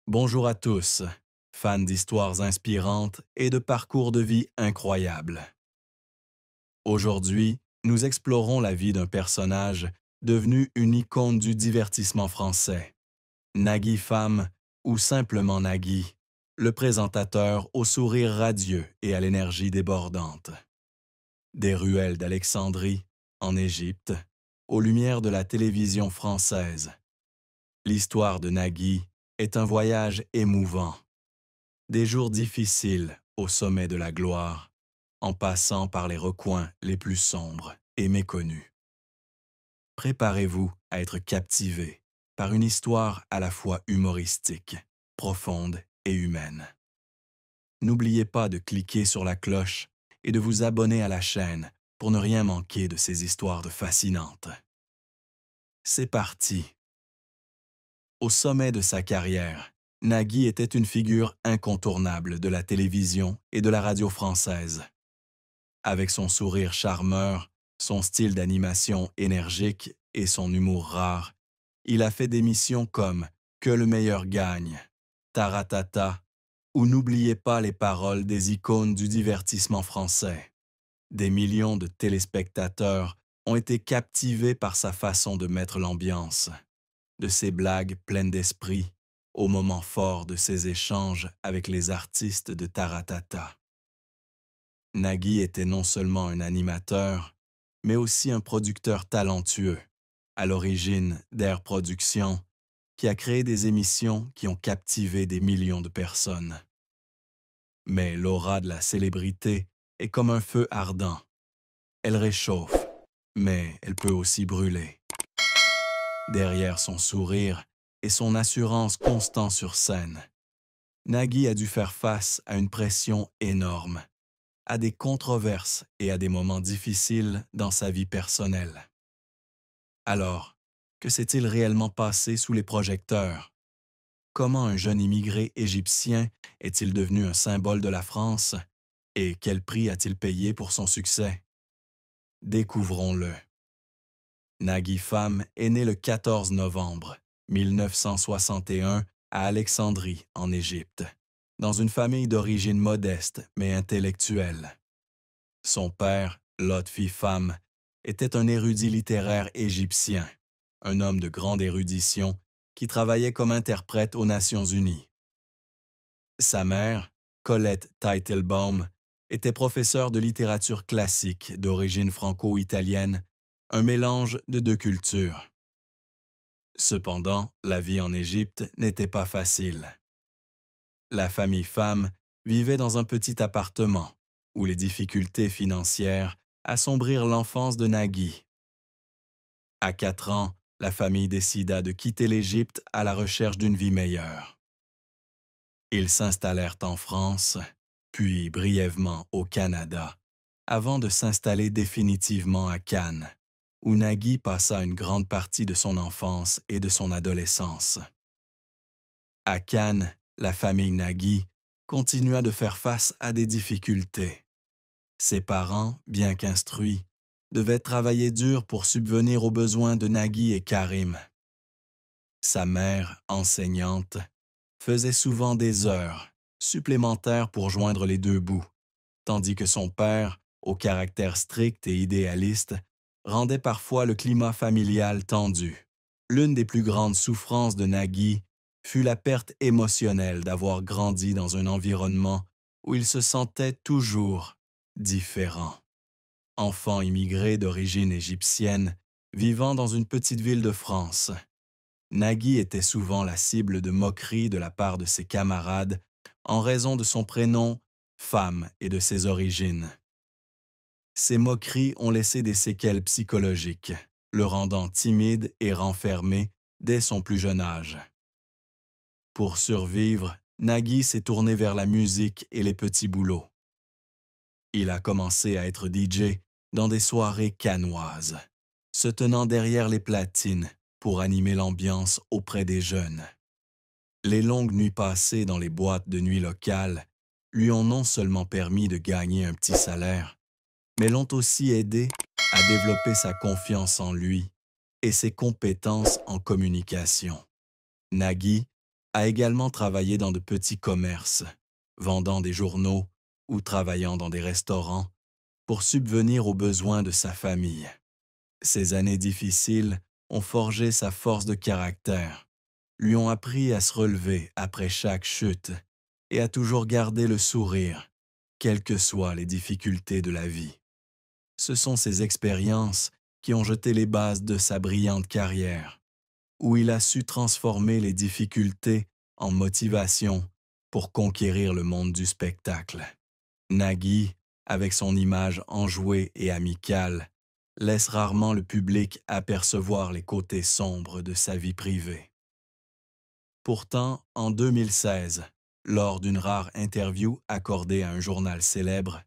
Bonjour à tous, fans d'histoires inspirantes et de parcours de vie incroyables. Aujourd'hui, nous explorons la vie d'un personnage devenu une icône du divertissement français, Nagui Femme ou simplement Nagui, le présentateur au sourire radieux et à l'énergie débordante. Des ruelles d'Alexandrie, en Égypte, aux lumières de la télévision française. L'histoire de Nagui est un voyage émouvant. Des jours difficiles au sommet de la gloire, en passant par les recoins les plus sombres et méconnus. Préparez-vous à être captivé par une histoire à la fois humoristique, profonde et humaine. N'oubliez pas de cliquer sur la cloche et de vous abonner à la chaîne pour ne rien manquer de ces histoires de fascinantes. C'est parti! Au sommet de sa carrière, Nagui était une figure incontournable de la télévision et de la radio française. Avec son sourire charmeur, son style d'animation énergique et son humour rare, il a fait des missions comme Que le meilleur gagne, Taratata ou N'oubliez pas les paroles des icônes du divertissement français. Des millions de téléspectateurs ont été captivés par sa façon de mettre l'ambiance, de ses blagues pleines d'esprit, au moment fort de ses échanges avec les artistes de Taratata. Nagui était non seulement un animateur, mais aussi un producteur talentueux, à l'origine d'Air Productions, qui a créé des émissions qui ont captivé des millions de personnes. Mais l'aura de la célébrité est comme un feu ardent. Elle réchauffe, mais elle peut aussi brûler. Derrière son sourire et son assurance constante sur scène, Nagui a dû faire face à une pression énorme, à des controverses et à des moments difficiles dans sa vie personnelle. Alors, que s'est-il réellement passé sous les projecteurs? Comment un jeune immigré égyptien est-il devenu un symbole de la France? Et quel prix a-t-il payé pour son succès? Découvrons-le. Nagui Femme est né le 14 novembre 1961 à Alexandrie, en Égypte, dans une famille d'origine modeste mais intellectuelle. Son père, Lotfi Femme, était un érudit littéraire égyptien, un homme de grande érudition qui travaillait comme interprète aux Nations Unies. Sa mère, Colette Teitelbaum, était professeure de littérature classique d'origine franco-italienne, un mélange de deux cultures. Cependant, la vie en Égypte n'était pas facile. La famille Femme vivait dans un petit appartement où les difficultés financières assombrirent l'enfance de Nagui. À 4 ans, la famille décida de quitter l'Égypte à la recherche d'une vie meilleure. Ils s'installèrent en France, puis brièvement au Canada, avant de s'installer définitivement à Cannes, où Nagui passa une grande partie de son enfance et de son adolescence. À Cannes, la famille Nagui continua de faire face à des difficultés. Ses parents, bien qu'instruits, devaient travailler dur pour subvenir aux besoins de Nagui et Karim. Sa mère, enseignante, faisait souvent des heures supplémentaires pour joindre les deux bouts, tandis que son père, au caractère strict et idéaliste, rendait parfois le climat familial tendu. L'une des plus grandes souffrances de Nagui fut la perte émotionnelle d'avoir grandi dans un environnement où il se sentait toujours différent. Enfant immigré d'origine égyptienne, vivant dans une petite ville de France, Nagui était souvent la cible de moqueries de la part de ses camarades en raison de son prénom Femme et de ses origines. Ces moqueries ont laissé des séquelles psychologiques, le rendant timide et renfermé dès son plus jeune âge. Pour survivre, Nagui s'est tourné vers la musique et les petits boulots. Il a commencé à être DJ dans des soirées cannoises, se tenant derrière les platines pour animer l'ambiance auprès des jeunes. Les longues nuits passées dans les boîtes de nuit locales lui ont non seulement permis de gagner un petit salaire, mais l'ont aussi aidé à développer sa confiance en lui et ses compétences en communication. Nagui a également travaillé dans de petits commerces, vendant des journaux ou travaillant dans des restaurants pour subvenir aux besoins de sa famille. Ces années difficiles ont forgé sa force de caractère, lui ont appris à se relever après chaque chute et à toujours garder le sourire, quelles que soient les difficultés de la vie. Ce sont ces expériences qui ont jeté les bases de sa brillante carrière, où il a su transformer les difficultés en motivation pour conquérir le monde du spectacle. Nagui, avec son image enjouée et amicale, laisse rarement le public apercevoir les côtés sombres de sa vie privée. Pourtant, en 2016, lors d'une rare interview accordée à un journal célèbre,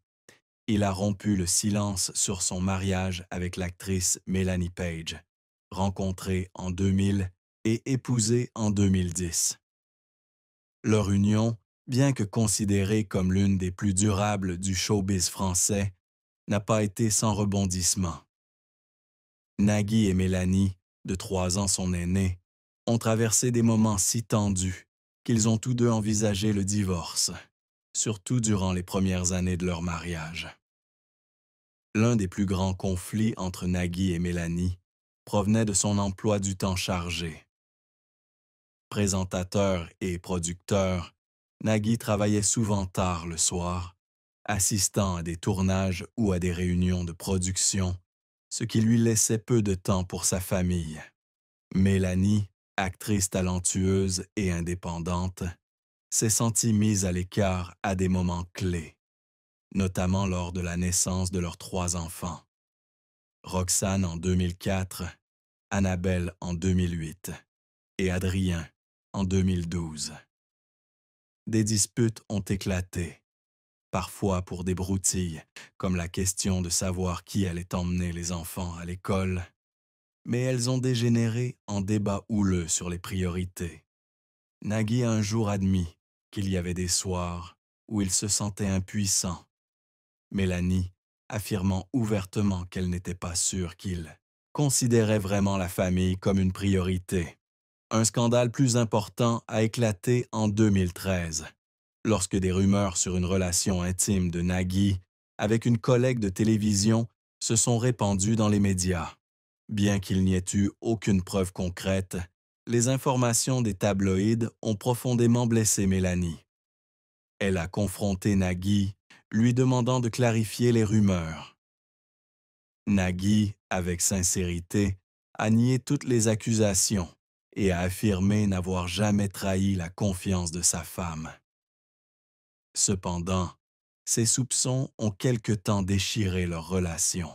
il a rompu le silence sur son mariage avec l'actrice Melanie Page, rencontrée en 2000 et épousée en 2010. Leur union, bien que considérée comme l'une des plus durables du showbiz français, n'a pas été sans rebondissements. Nagui et Mélanie, de 3 ans son aînée, ont traversé des moments si tendus qu'ils ont tous deux envisagé le divorce, surtout durant les premières années de leur mariage. L'un des plus grands conflits entre Nagui et Mélanie provenait de son emploi du temps chargé. Présentateur et producteur, Nagui travaillait souvent tard le soir, assistant à des tournages ou à des réunions de production, ce qui lui laissait peu de temps pour sa famille. Mélanie, actrice talentueuse et indépendante, s'est sentie mise à l'écart à des moments clés, notamment lors de la naissance de leurs 3 enfants. Roxane en 2004, Annabelle en 2008 et Adrien en 2012. Des disputes ont éclaté, parfois pour des broutilles, comme la question de savoir qui allait emmener les enfants à l'école, mais elles ont dégénéré en débats houleux sur les priorités. Nagui a un jour admis qu'il y avait des soirs où il se sentait impuissant. Mélanie affirmant ouvertement qu'elle n'était pas sûre qu'il considérait vraiment la famille comme une priorité. Un scandale plus important a éclaté en 2013, lorsque des rumeurs sur une relation intime de Nagui avec une collègue de télévision se sont répandues dans les médias. Bien qu'il n'y ait eu aucune preuve concrète, les informations des tabloïds ont profondément blessé Mélanie. Elle a confronté Nagui, lui demandant de clarifier les rumeurs. Nagui, avec sincérité, a nié toutes les accusations et a affirmé n'avoir jamais trahi la confiance de sa femme. Cependant, ces soupçons ont quelque temps déchiré leur relation.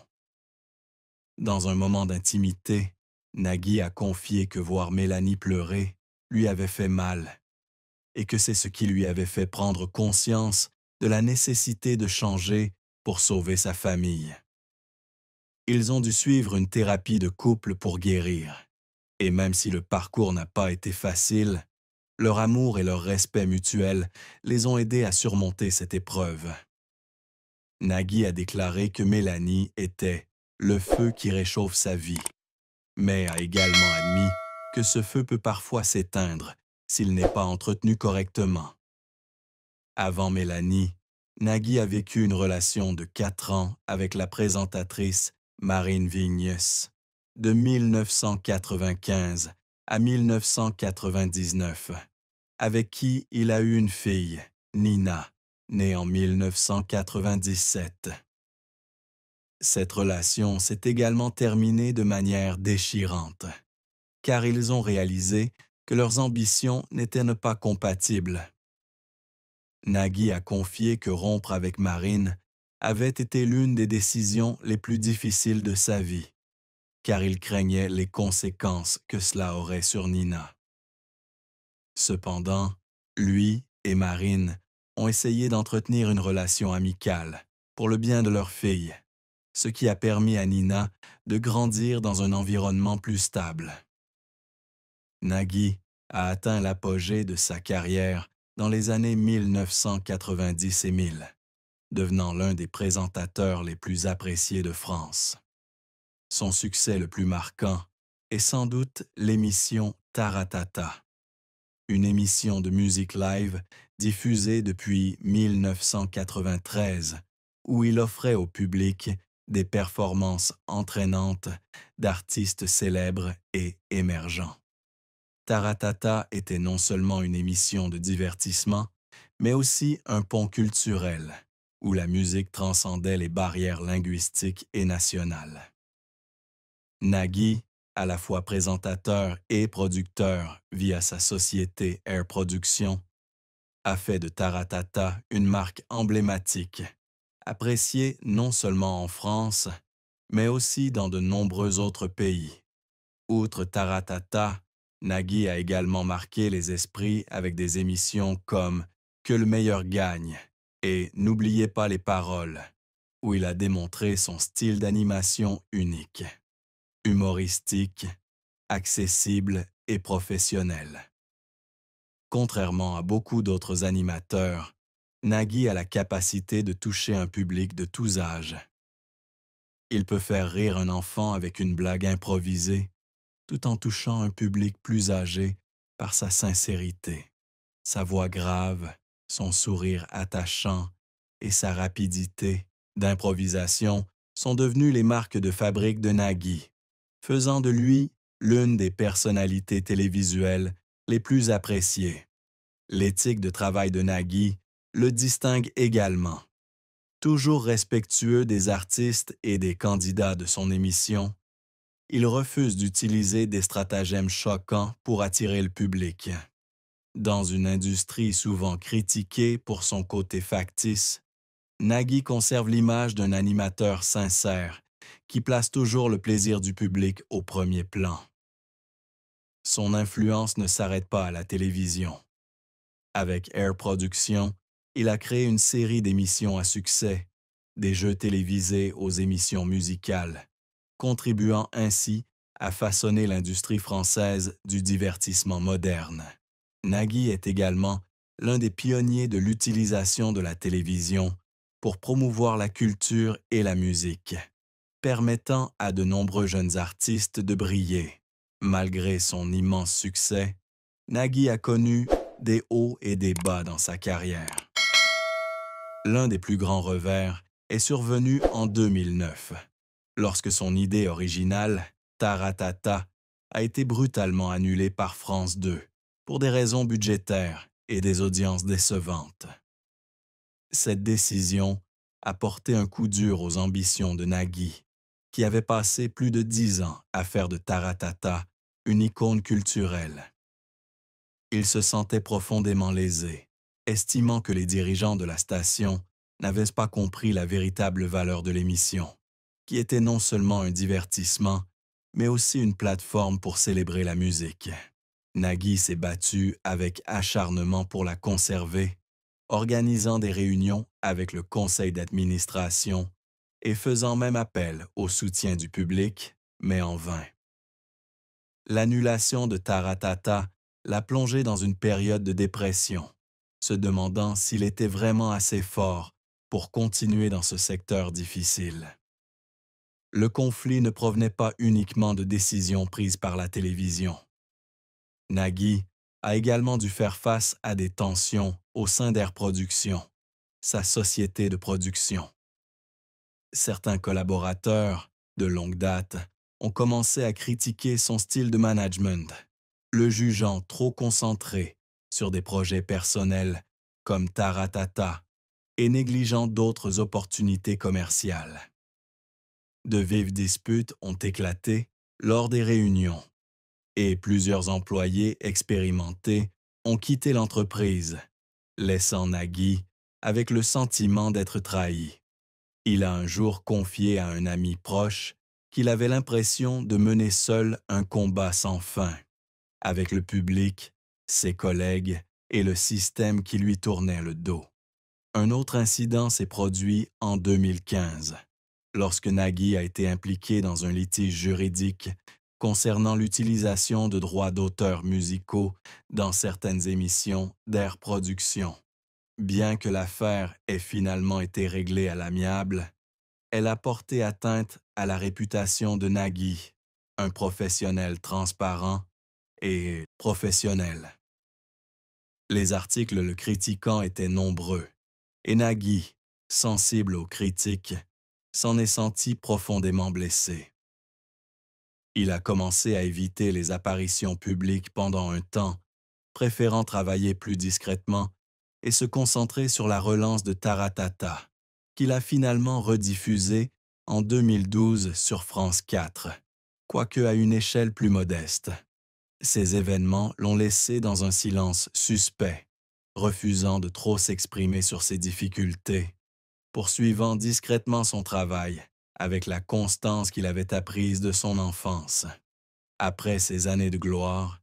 Dans un moment d'intimité, Nagui a confié que voir Mélanie pleurer lui avait fait mal et que c'est ce qui lui avait fait prendre conscience de la nécessité de changer pour sauver sa famille. Ils ont dû suivre une thérapie de couple pour guérir, et même si le parcours n'a pas été facile, leur amour et leur respect mutuel les ont aidés à surmonter cette épreuve. Nagui a déclaré que Mélanie était le feu qui réchauffe sa vie, mais a également admis que ce feu peut parfois s'éteindre s'il n'est pas entretenu correctement. Avant Mélanie, Nagui a vécu une relation de 4 ans avec la présentatrice Marine Vignes, de 1995 à 1999, avec qui il a eu une fille, Nina, née en 1997. Cette relation s'est également terminée de manière déchirante, car ils ont réalisé que leurs ambitions n'étaient pas compatibles. Nagui a confié que rompre avec Marine avait été l'une des décisions les plus difficiles de sa vie, car il craignait les conséquences que cela aurait sur Nina. Cependant, lui et Marine ont essayé d'entretenir une relation amicale pour le bien de leur fille, ce qui a permis à Nina de grandir dans un environnement plus stable. Nagui a atteint l'apogée de sa carrière dans les années 1990 et 1000, devenant l'un des présentateurs les plus appréciés de France. Son succès le plus marquant est sans doute l'émission Taratata, une émission de musique live diffusée depuis 1993, où il offrait au public des performances entraînantes d'artistes célèbres et émergents. Taratata était non seulement une émission de divertissement, mais aussi un pont culturel, où la musique transcendait les barrières linguistiques et nationales. Nagui, à la fois présentateur et producteur via sa société Air Production, a fait de Taratata une marque emblématique, appréciée non seulement en France, mais aussi dans de nombreux autres pays. Outre Taratata, Nagui a également marqué les esprits avec des émissions comme Que le meilleur gagne et N'oubliez pas les paroles, où il a démontré son style d'animation unique, humoristique, accessible et professionnel. Contrairement à beaucoup d'autres animateurs, Nagui a la capacité de toucher un public de tous âges. Il peut faire rire un enfant avec une blague improvisée, tout en touchant un public plus âgé par sa sincérité, sa voix grave, son sourire attachant et sa rapidité d'improvisation sont devenus les marques de fabrique de Nagui, faisant de lui l'une des personnalités télévisuelles les plus appréciées. L'éthique de travail de Nagui le distingue également. Toujours respectueux des artistes et des candidats de son émission, il refuse d'utiliser des stratagèmes choquants pour attirer le public. Dans une industrie souvent critiquée pour son côté factice, Nagui conserve l'image d'un animateur sincère qui place toujours le plaisir du public au premier plan. Son influence ne s'arrête pas à la télévision. Avec Air Production, il a créé une série d'émissions à succès, des jeux télévisés aux émissions musicales, contribuant ainsi à façonner l'industrie française du divertissement moderne. Nagui est également l'un des pionniers de l'utilisation de la télévision pour promouvoir la culture et la musique, permettant à de nombreux jeunes artistes de briller. Malgré son immense succès, Nagui a connu des hauts et des bas dans sa carrière. L'un des plus grands revers est survenu en 2009, lorsque son idée originale, Taratata, a été brutalement annulée par France 2 pour des raisons budgétaires et des audiences décevantes. Cette décision a porté un coup dur aux ambitions de Nagui, qui avait passé plus de 10 ans à faire de Taratata une icône culturelle. Il se sentait profondément lésé, estimant que les dirigeants de la station n'avaient pas compris la véritable valeur de l'émission, qui était non seulement un divertissement, mais aussi une plateforme pour célébrer la musique. Nagui s'est battu avec acharnement pour la conserver, organisant des réunions avec le conseil d'administration et faisant même appel au soutien du public, mais en vain. L'annulation de Taratata l'a plongé dans une période de dépression, se demandant s'il était vraiment assez fort pour continuer dans ce secteur difficile. Le conflit ne provenait pas uniquement de décisions prises par la télévision. Nagui a également dû faire face à des tensions au sein d'Air Production, sa société de production. Certains collaborateurs, de longue date, ont commencé à critiquer son style de management, le jugeant trop concentré sur des projets personnels comme Taratata et négligeant d'autres opportunités commerciales. De vives disputes ont éclaté lors des réunions et plusieurs employés expérimentés ont quitté l'entreprise, laissant Nagui avec le sentiment d'être trahi. Il a un jour confié à un ami proche qu'il avait l'impression de mener seul un combat sans fin, avec le public, ses collègues et le système qui lui tournait le dos. Un autre incident s'est produit en 2015, lorsque Nagui a été impliqué dans un litige juridique concernant l'utilisation de droits d'auteur musicaux dans certaines émissions d'Air Production. Bien que l'affaire ait finalement été réglée à l'amiable, elle a porté atteinte à la réputation de Nagui, un professionnel transparent et professionnel. Les articles le critiquant étaient nombreux, et Nagui, sensible aux critiques, s'en est senti profondément blessé. Il a commencé à éviter les apparitions publiques pendant un temps, préférant travailler plus discrètement et se concentrer sur la relance de Taratata, qu'il a finalement rediffusé en 2012 sur France 4, quoique à une échelle plus modeste. Ces événements l'ont laissé dans un silence suspect, refusant de trop s'exprimer sur ses difficultés, poursuivant discrètement son travail avec la constance qu'il avait apprise de son enfance. Après ces années de gloire,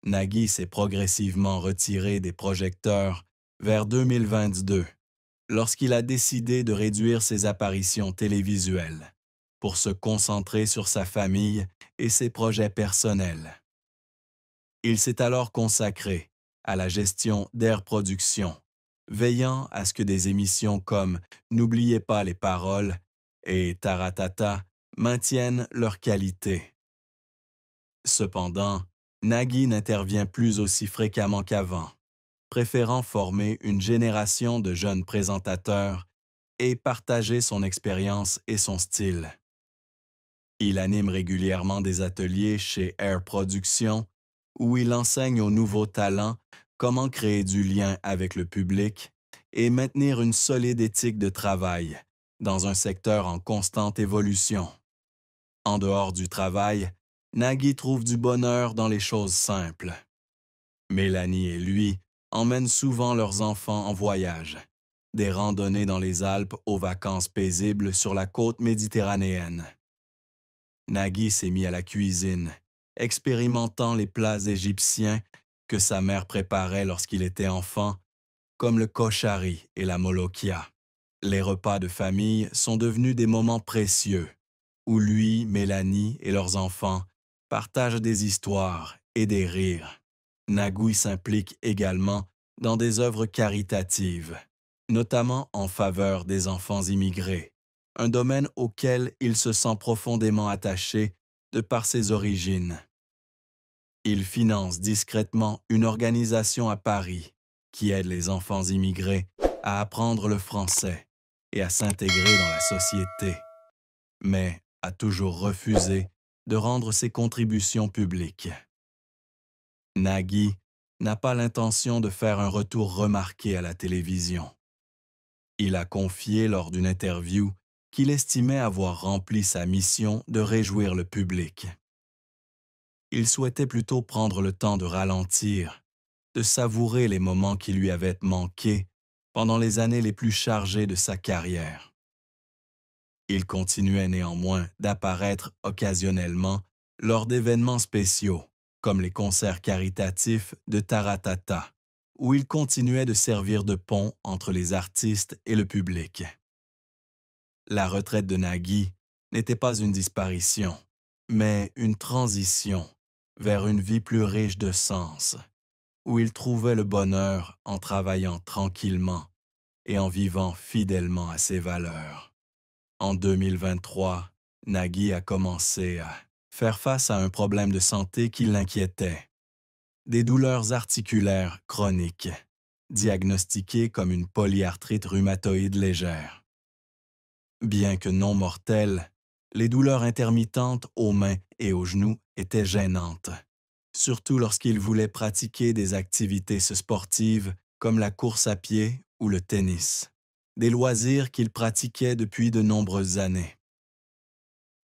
Nagui s'est progressivement retiré des projecteurs vers 2022, lorsqu'il a décidé de réduire ses apparitions télévisuelles pour se concentrer sur sa famille et ses projets personnels. Il s'est alors consacré à la gestion d'Air Productions, veillant à ce que des émissions comme N'oubliez pas les paroles et Taratata maintiennent leur qualité. Cependant, Nagui n'intervient plus aussi fréquemment qu'avant, préférant former une génération de jeunes présentateurs et partager son expérience et son style. Il anime régulièrement des ateliers chez Air Productions où il enseigne aux nouveaux talents comment créer du lien avec le public et maintenir une solide éthique de travail dans un secteur en constante évolution. En dehors du travail, Nagui trouve du bonheur dans les choses simples. Mélanie et lui emmènent souvent leurs enfants en voyage, des randonnées dans les Alpes aux vacances paisibles sur la côte méditerranéenne. Nagui s'est mis à la cuisine, expérimentant les plats égyptiens que sa mère préparait lorsqu'il était enfant, comme le koshari et la molokhia. Les repas de famille sont devenus des moments précieux, où lui, Mélanie et leurs enfants partagent des histoires et des rires. Nagui s'implique également dans des œuvres caritatives, notamment en faveur des enfants immigrés, un domaine auquel il se sent profondément attaché de par ses origines. Il finance discrètement une organisation à Paris qui aide les enfants immigrés à apprendre le français et à s'intégrer dans la société, mais a toujours refusé de rendre ses contributions publiques. Nagui n'a pas l'intention de faire un retour remarqué à la télévision. Il a confié lors d'une interview qu'il estimait avoir rempli sa mission de réjouir le public. Il souhaitait plutôt prendre le temps de ralentir, de savourer les moments qui lui avaient manqué pendant les années les plus chargées de sa carrière. Il continuait néanmoins d'apparaître occasionnellement lors d'événements spéciaux, comme les concerts caritatifs de Taratata, où il continuait de servir de pont entre les artistes et le public. La retraite de Nagui n'était pas une disparition, mais une transition vers une vie plus riche de sens, où il trouvait le bonheur en travaillant tranquillement et en vivant fidèlement à ses valeurs. En 2023, Nagui a commencé à faire face à un problème de santé qui l'inquiétait. Des douleurs articulaires chroniques, diagnostiquées comme une polyarthrite rhumatoïde légère. Bien que non mortelles, les douleurs intermittentes aux mains et aux genoux étaient gênantes, surtout lorsqu'il voulait pratiquer des activités sportives comme la course à pied ou le tennis, des loisirs qu'il pratiquait depuis de nombreuses années.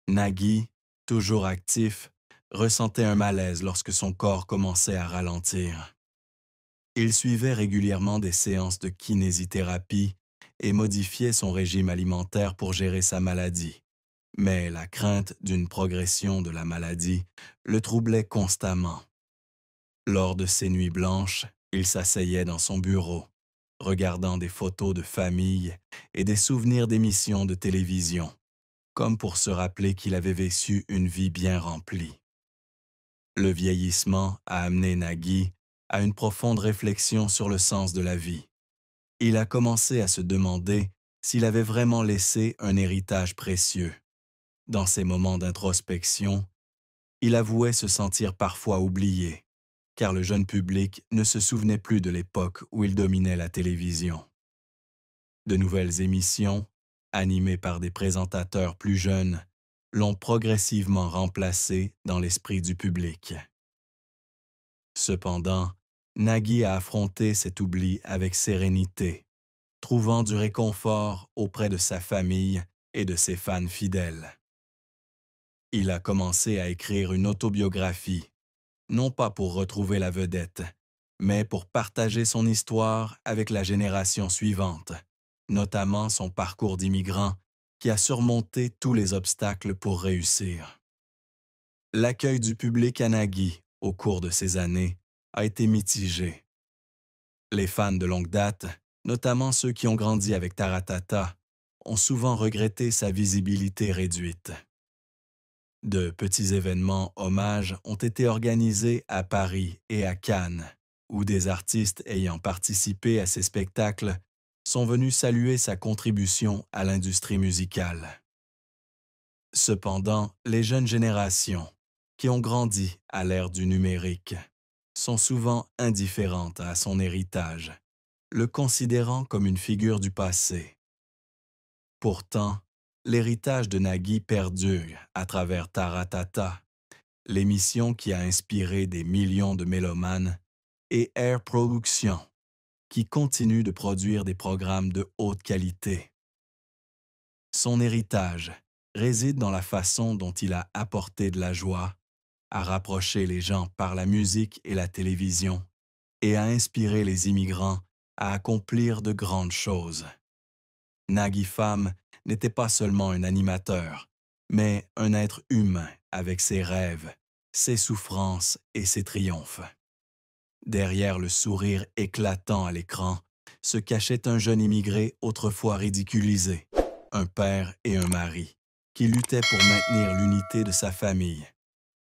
Nagui, toujours actif, ressentait un malaise lorsque son corps commençait à ralentir. Il suivait régulièrement des séances de kinésithérapie et modifiait son régime alimentaire pour gérer sa maladie. Mais la crainte d'une progression de la maladie le troublait constamment. Lors de ses nuits blanches, il s'asseyait dans son bureau, regardant des photos de famille et des souvenirs d'émissions de télévision, comme pour se rappeler qu'il avait vécu une vie bien remplie. Le vieillissement a amené Nagui à une profonde réflexion sur le sens de la vie. Il a commencé à se demander s'il avait vraiment laissé un héritage précieux. Dans ces moments d'introspection, il avouait se sentir parfois oublié, car le jeune public ne se souvenait plus de l'époque où il dominait la télévision. De nouvelles émissions, animées par des présentateurs plus jeunes, l'ont progressivement remplacé dans l'esprit du public. Cependant, Nagui a affronté cet oubli avec sérénité, trouvant du réconfort auprès de sa famille et de ses fans fidèles. Il a commencé à écrire une autobiographie, non pas pour retrouver la vedette, mais pour partager son histoire avec la génération suivante, notamment son parcours d'immigrant qui a surmonté tous les obstacles pour réussir. L'accueil du public à Nagui, au cours de ces années, a été mitigé. Les fans de longue date, notamment ceux qui ont grandi avec Taratata, ont souvent regretté sa visibilité réduite. De petits événements hommages ont été organisés à Paris et à Cannes, où des artistes ayant participé à ces spectacles sont venus saluer sa contribution à l'industrie musicale. Cependant, les jeunes générations, qui ont grandi à l'ère du numérique, sont souvent indifférentes à son héritage, le considérant comme une figure du passé. Pourtant, l'héritage de Nagui perdure à travers Taratata, l'émission qui a inspiré des millions de mélomanes, et Air Productions, qui continue de produire des programmes de haute qualité. Son héritage réside dans la façon dont il a apporté de la joie, a rapproché les gens par la musique et la télévision, et a inspiré les immigrants à accomplir de grandes choses. Nagui Fam n'était pas seulement un animateur, mais un être humain avec ses rêves, ses souffrances et ses triomphes. Derrière le sourire éclatant à l'écran se cachait un jeune immigré autrefois ridiculisé, un père et un mari, qui luttait pour maintenir l'unité de sa famille,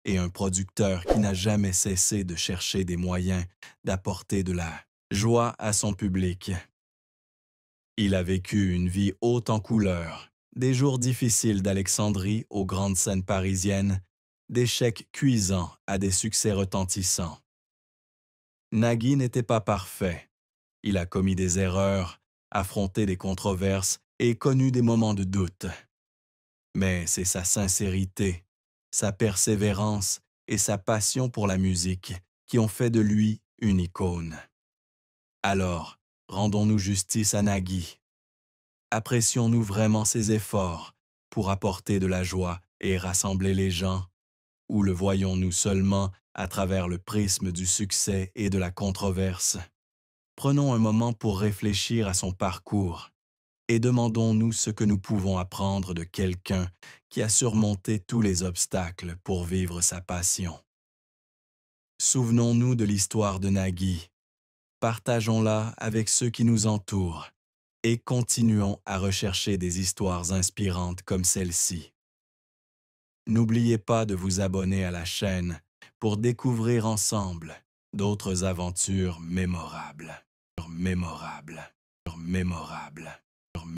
et un producteur qui n'a jamais cessé de chercher des moyens d'apporter de la joie à son public. Il a vécu une vie haute en couleurs, des jours difficiles d'Alexandrie aux grandes scènes parisiennes, d'échecs cuisants à des succès retentissants. Nagui n'était pas parfait. Il a commis des erreurs, affronté des controverses et connu des moments de doute. Mais c'est sa sincérité, sa persévérance et sa passion pour la musique qui ont fait de lui une icône. Alors, rendons-nous justice à Nagui. Apprécions-nous vraiment ses efforts pour apporter de la joie et rassembler les gens, ou le voyons-nous seulement à travers le prisme du succès et de la controverse? Prenons un moment pour réfléchir à son parcours et demandons-nous ce que nous pouvons apprendre de quelqu'un qui a surmonté tous les obstacles pour vivre sa passion. Souvenons-nous de l'histoire de Nagui, partageons-la avec ceux qui nous entourent et continuons à rechercher des histoires inspirantes comme celle-ci. N'oubliez pas de vous abonner à la chaîne pour découvrir ensemble d'autres aventures mémorables. Mémorables.